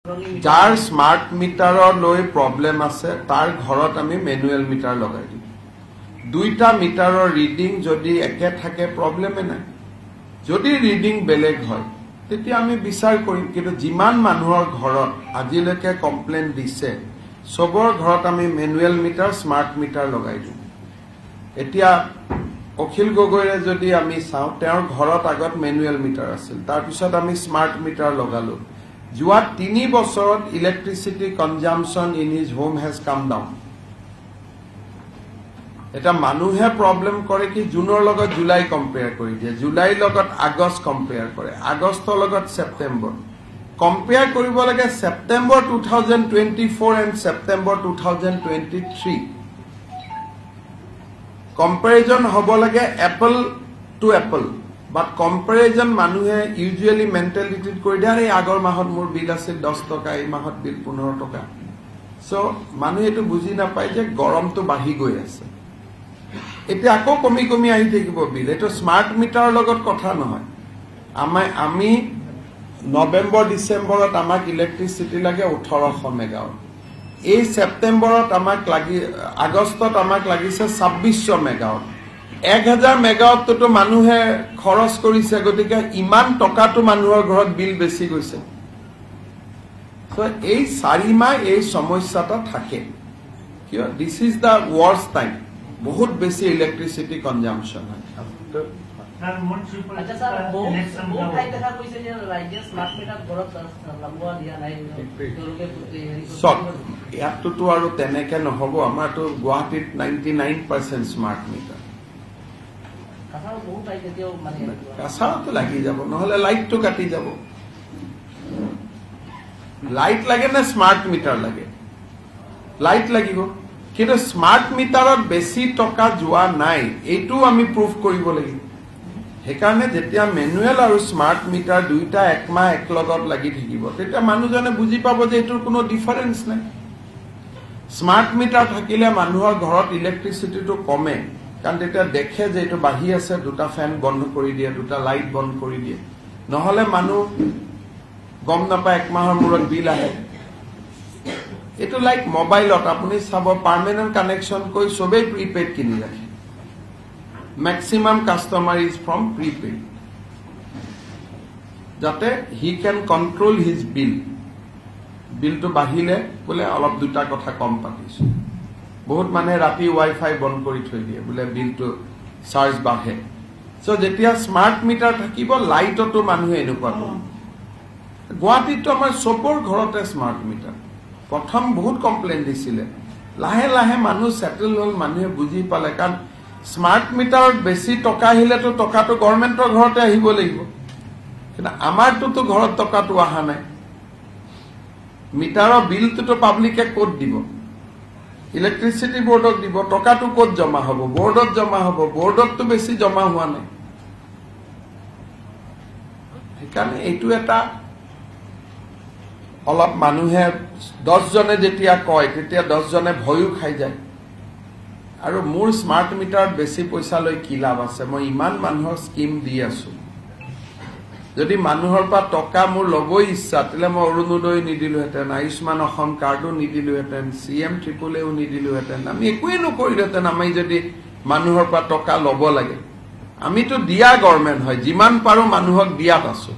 যাৰ স্মাৰ্ট মিটাৰৰ লৈ প্ৰবলেম আছে তাৰ ঘৰত আমি ম্যানুয়াল মিটাৰ লগাই দিম দুইটা মিটাৰৰ ৰিডিং যদি একে থাকে প্ৰবলেমে নাই যদি ৰিডিং বেলেগ হয় তেতিয়া আমি বিচাৰ কৰিম কিন্তু যিমান মানুহৰ ঘৰত আজিলৈকে কমপ্লেইন দিছে সবৰ ঘৰত আমি ম্যানুয়াল মিটাৰ স্মাৰ্ট মিটাৰ লগাই দিম এতিয়া অখিল গগৈৰে যদি আমি চাওঁ তেওঁৰ ঘৰত আগত ম্যানুয়াল মিটাৰ আছিল তাৰ পিছত আমি স্মাৰ্ট মিটাৰ লগালো যোৱা 3 বছৰত electricity consumption in his home has come down এটা মানুহে প্ৰবলেম কৰে কি জুনৰ লগত জুলাই কম্পেয়াৰ কৰি দিয়ে জুলাই লগত আগষ্ট কম্পেয়াৰ কৰে আগষ্টৰ লগত সেপ্টেম্বৰ কম্পেয়াৰ কৰিব লাগে সেপ্টেম্বৰ 2024 এণ্ড সেপ্টেম্বৰ 2023 কম্পেৰিজন হ'ব লাগে এপল টু এপল বাট কম্পেৰিজন মানুহে ইউজুৱেলি মেন্টেলিটিত কৰি দিয়ে এই আগৰ মাহত মোৰ বিল আছিল 10 টকা এই মাহত বিল 15 টকা সো মানুহে এটো বুজি নাপায় যে গৰমটো বাঢ়ি গৈ আছে এতিয়া আকৌ কমি কমি আহি থাকিব বিল এটো স্মার্ট মিটাৰৰ লগত কথা নহয় আমি নৱেম্বৰ ডিসেম্বৰত আমাক ইলেক্ট্ৰিসিটি লাগে 1800 মেগাৱাট এই সেপ্টেম্বৰত আমাক লাগি আগষ্টত আমাক লাগিছে 2600 মেগাৱাট 1000 মেগাৱাটটো মানুহে খৰচ কৰিছে গতিকে ইমান টকাটো মানুহৰ ঘৰত বিল বেছি গৈছে সো এই 4 মাহ এই সমস্যাটা থাকে কিয় this is the worst time বহুত বেছি ইলেক্ট্ৰিসিটি কনজাম্পশন হয় স্যাৰ মোট সুপাৰ আচ্ছা স্যাৰ বহুত হাই দেখা কইছে যে ৰাজ্যে স্মাৰ্ট মিটাৰ ঘৰত লগোৱা দিয়া নাই তেওঁলোকে সব ইয়াতটো আৰু তেনেকে নহব আমাৰটো গুৱাহাটীত 99% স্মার্ট মিটার কাছাও বহুত হাই তেতিয়াও মানে কাছাওটো লাগি যাব নহলে লাইটটো কাটি যাব লাইট লাগে না স্মার্ট মিটার লাগে লাইট লাগিব কিন্তু স্মার্ট মিটাৰত বেছি টকা যোৱা নাই এইটো আমি প্ৰুফ কৰিব লাগিব হেকাৰণে যেতিয়া ম্যানুয়াল আৰু স্মাৰ্ট মিটাৰ দুইটা এক মাহ এক লগত লাগি থাকিব তেতিয়া মানুহজনে বুজি পাব যে এটোৰ কোনো ডিফাৰেন্স নাই স্মাৰ্ট মিটাৰ থাকিলে মানুহৰ ঘৰত ইলেক্ট্ৰিসিটিটো কমে কাৰণ তেতিয়া দেখে যে এটো বাঢ়ি আছে দুটা ফ্যান বন্ধ কৰি দিয়ে দুটা লাইট বন্ধ কৰি দিয়ে নহলে মানুহ গম নাপায় এক মাহৰ মূৰত বিল আহে এটো লাইক মোবাইলত আপুনি চাব পাৰ্মানেন্ট কানেকশন কৈ সবে প্ৰিপেড কিনি ৰাখে maximum customer is from prepaid jate he can control his bill to bahile bole alop duta kotha kom patisu bahut mane rati wifi bon kori thoi die bole bill to charge bahe so jetia smart meter thakibo light to manuhe enukwa ko guwahati to amar sobor ghorote smart meter prothom bahut complaint disile lahe lahe manu settle hol manuhe buji pale kan smart মিটাৰত বেছি টকা আহিলেতো টকাটো গভৰ্ণমেণ্টৰ ঘৰতে আহিব লাগিব কিন্তু আমাৰটো ঘৰত টকাটো আহা নাই মিটাৰৰ বিলটো পাব্লিকে কোড দিব ইলেক্ট্ৰিসিটি বোৰ্ডক দিব টকাটো কোড জমা হ'ব বোৰ্ডত জমা হ'ব বোৰ্ডতটো বেছি জমা হোৱা নাই সেইকাৰণে এইটো এটা অলপ মানুহে 10 জনে যেতিয়া কয় তেতিয়া 10 জনে ভয়ও খাই যায় আৰু মোৰ স্মাৰ্ট মিটাৰত বেছি পইচা লৈ কি লাভ আছে মই ইমান মানুহৰ স্কিম দি আছো যদি মানুহৰ পৰা টকা মোৰ লবই ইচ্ছা তেলে মই অৰুণোদয় নিদিলো হেতেন আয়ুষ্মান অসম কাৰ্ডো নিদিলো হেতেন সিএম ট্ৰিপলেও নিদিলো হেতেন আমি একোই নকৰিলো হেতেন আমি যদি মানুহৰ পৰা টকা লব লাগে আমিতো দিয়া গভৰ্ণমেণ্ট হয় যিমান পাৰো মানুহক দিয়াত আছো